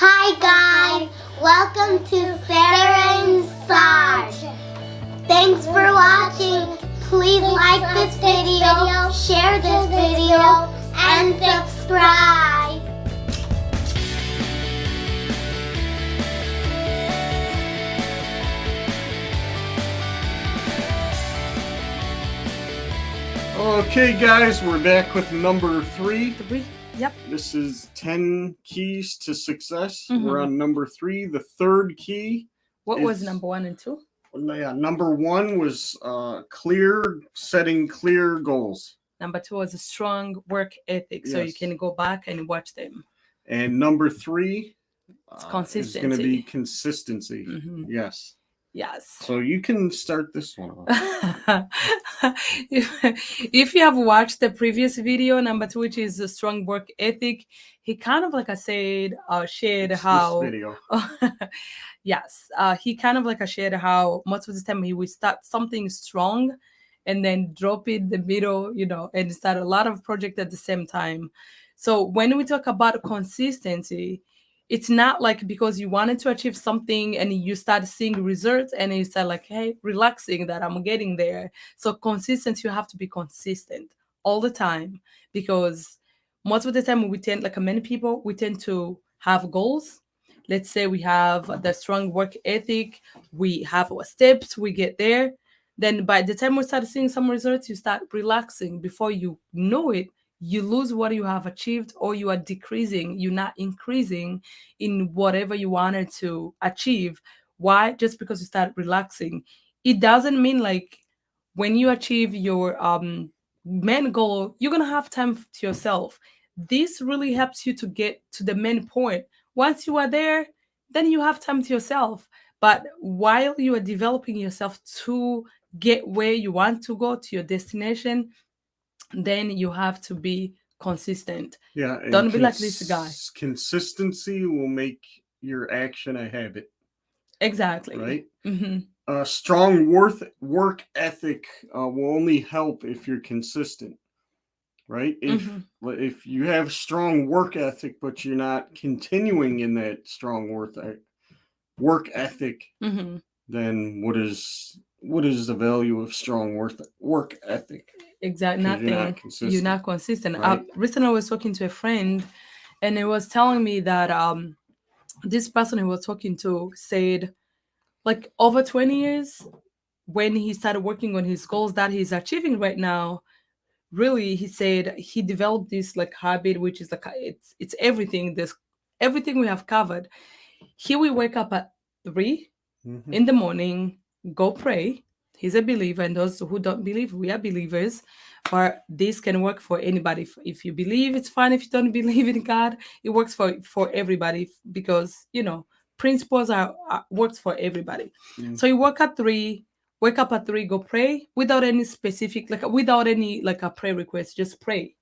Hi guys, welcome to Sarah and Sarge. Thanks for watching. Please like this video, share this video, and subscribe. Okay guys, we're back with number 3. Yep. This is 10 keys to success. We're on number 3. The third key. What was number 1 and 2? Yeah, number 1 was setting clear goals. Number 2 was a strong work ethic, so you can go back and watch them. And number 3 it's consistency. is going to be consistency. Yes. Yes. So you can start this one off. If you have watched the previous video, number 2, which is a strong work ethic, he kind of like I said, shared how. This video. Yes, he kind of like I shared how most of the time he would start something strong, and then drop it in the middle, and start a lot of projects at the same time. So when we talk about consistency, it's not like because you wanted to achieve something and you start seeing results and you start like, hey, relaxing that I'm getting there. So consistency, you have to be consistent all the time, because most of the time we tend, like many people, we tend to have goals. Let's say we have the strong work ethic, we have our steps, we get there. Then by the time we start seeing some results, you start relaxing. Before you know it, you lose what you have achieved, or you are decreasing, you're not increasing in whatever you wanted to achieve. Why? Just because you start relaxing. It doesn't mean like when you achieve your main goal, you're going to have time to yourself. This really helps you to get to the main point. Once you are there, then you have time to yourself. But while you are developing yourself to get where you want to go, to your destination, then you have to be consistent. Yeah. Don't be like this guy. Consistency will make your action a habit. Exactly. Right? Strong work ethic will only help if you're consistent. Right? If you have strong work ethic, but you're not continuing in that strong work ethic, then what is the value of strong work ethic? Exactly. Nothing. You're not consistent. Right? Recently I was talking to a friend, and he was telling me that this person he was talking to said, like, over 20 years, when he started working on his goals that he's achieving right now, really, he said he developed this like habit, which is like it's everything. There's everything we have covered. He will wake up at 3 in the morning, go pray. He's a believer, and those who don't believe, we are believers. But this can work for anybody. If you believe, it's fine. If you don't believe in God, it works for everybody, because principles works for everybody. So you wake up at 3, go pray without any specific, without any a prayer request, just pray.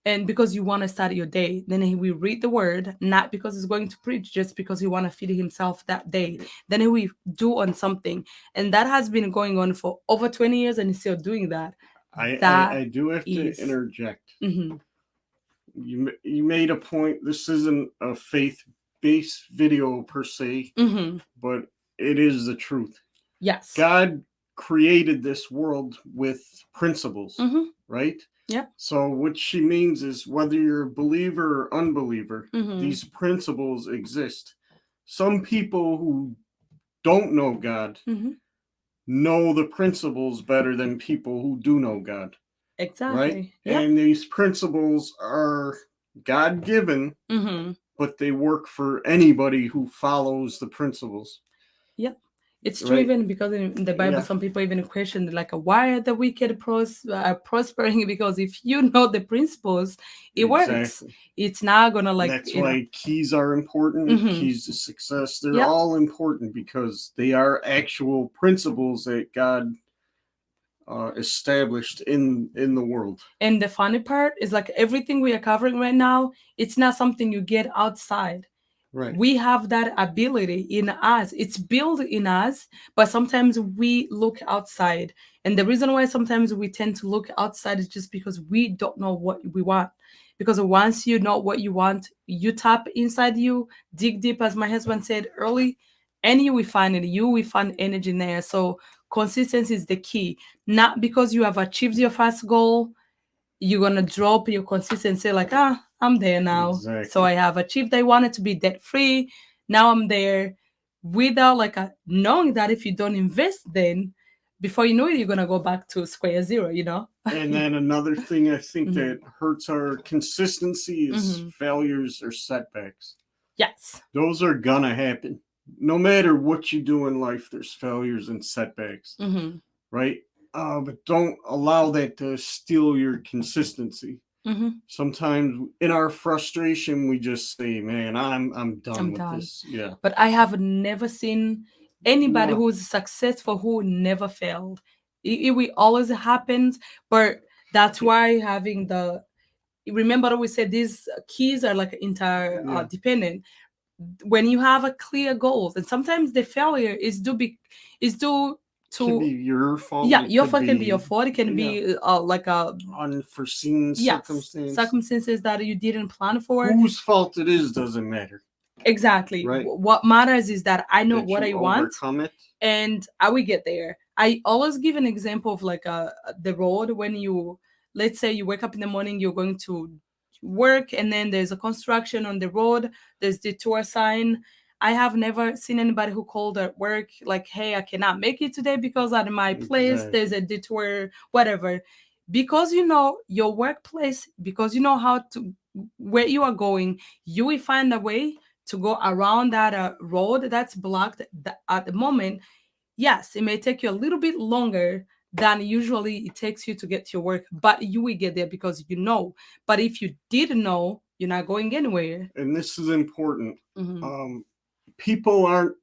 And because you want to start your day, then he will read the word, not because he's going to preach, just because he want to feed himself that day. Then he will do on something. And that has been going on for over 20 years, and he's still doing that. I do have to interject. You made a point. This isn't a faith-based video per se, but it is the truth. Yes. God created this world with principles, right? Yeah. So what she means is, whether you're a believer or unbeliever, these principles exist. Some people who don't know God know the principles better than people who do know God. Exactly. Right? Yep. And these principles are God-given, but they work for anybody who follows the principles. Yep. It's true, even because in the Bible, some people even question, like, why are the wicked prospering? Because if you know the principles, it works. It's not going to That's why keys are important. Keys to success. They're all important because they are actual principles that God established in the world. And the funny part is, like, everything we are covering right now, it's not something you get outside. Right. We have that ability in us. It's built in us, but sometimes we look outside. And the reason why sometimes we tend to look outside is just because we don't know what we want. because once you know what you want, you tap inside you, dig deep, as my husband said early, and you will find it. You will find energy in there. So consistency is the key. Not because you have achieved your first goal, you're gonna drop your consistency like, I'm there now. Exactly. So I have achieved. I wanted to be debt free. Now I'm there, without like knowing that if you don't invest, then before you know it, you're gonna go back to square zero. And then another thing I think Mhm. that hurts our consistency is Mhm. failures or setbacks. Yes. Those are gonna happen. No matter what you do in life, there's failures and setbacks, Mm-hmm. right? But don't allow that to steal your consistency. Mm-hmm. Sometimes in our frustration, we just say, "Man, I'm done I'm with done. this." Yeah. But I have never seen anybody No. who's successful who never failed. It will always happen, but that's why having the remember we said these keys are like Yeah. dependent. When you have a clear goals, and sometimes the failure is due Can be to your fault. yeah, It your could fault can be your fault. It can yeah, be like a unforeseen yes circumstance. circumstances that you didn't plan for. Whose fault it is doesn't matter. Exactly. Right. What matters is that I know That what I you want, overcome it. and I will get there. I always give an example of like the road. When you, let's say you wake up in the morning, you're going to work, and then there's a construction on the road, there's the detour sign. I have never seen anybody who called at work like, hey, I cannot make it today because at my place there's a detour, whatever. Because you know your workplace, because you know how to where you are going, you will find a way to go around that road that's blocked at the moment. Yes, it may take you a little bit longer than usually it takes you to get to your work, but you will get there because you know. But if you didn't know, you're not going anywhere. And this is important. Mm-hmm. People aren't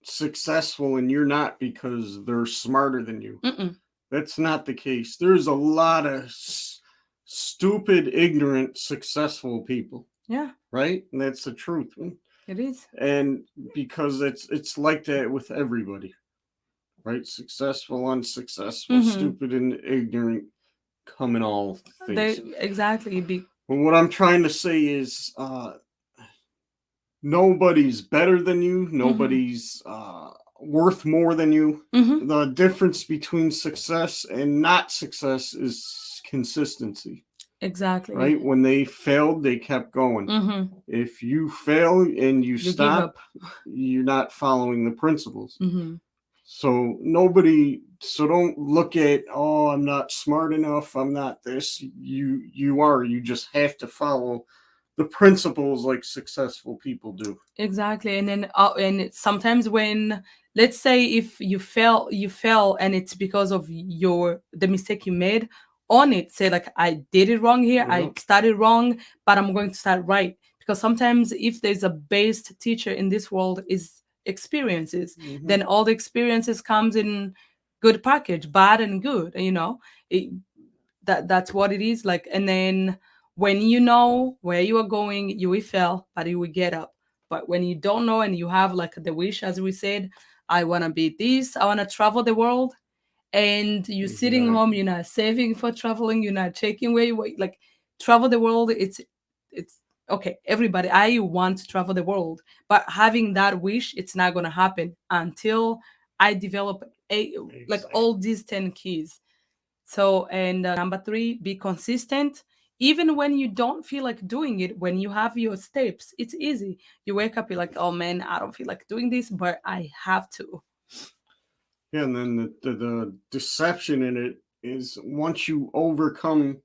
successful and you're not because they're smarter than you. Mm-mm. That's not the case. There's a lot of stupid, ignorant, successful people. Yeah. Right? And that's the truth. It is. And because it's like that with everybody. Right? Successful, unsuccessful, Mm-hmm. stupid and ignorant come in all things. Exactly. But what I'm trying to say is nobody's better than you. Nobody's worth more than you. Mm-hmm. The difference between success and not success is consistency. Exactly. Right? When they failed, they kept going. Mm-hmm. If you fail and you stop, give up. you're not following the principles. Mm-hmm. So don't look at, oh, I'm not smart enough, I'm not this. You are. You just have to follow the principles like successful people do. Exactly. And then sometimes when, let's say if you fell and it's because of the mistake you made, on it, say like, I did it wrong here, I started wrong, but I'm going to start right. Because sometimes if there's a based teacher in this world is experiences, then all the experiences comes in good package, bad and good, that's what it is like. And then when you know where you are going, you will fail, but you will get up. But when you don't know and you have like the wish, as we said, I want to be this, I want to travel the world, and you're sitting home, you're not saving for traveling, you're not checking where you like travel the world. It's okay, everybody, I want to travel the world, but having that wish, it's not going to happen until I develop like all these 10 keys. So, and number 3, be consistent. Even when you don't feel like doing it, when you have your steps, it's easy. You wake up, you're like, oh man, I don't feel like doing this, but I have to. Yeah, and then the deception in it is once you overcome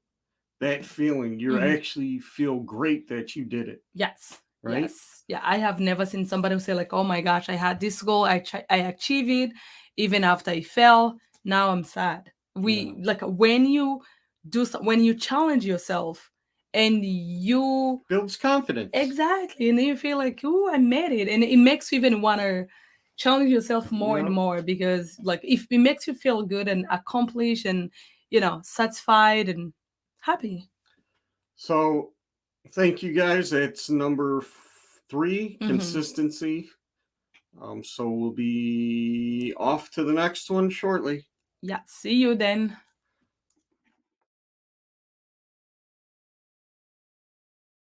that feeling, you actually feel great that you did it. Yes. Right? Yes. Yeah, I have never seen somebody who say like, oh my gosh, I had this goal, I achieved it, even after I fell, now I'm sad. Like when you when you challenge yourself and you builds confidence. Exactly. And then you feel like, oh, I made it. And it makes you even want to challenge yourself more and more, because like if it makes you feel good and accomplished and satisfied and happy. So thank you guys. It's number 3, consistency. So we'll be off to the next one shortly. Yeah, see you then.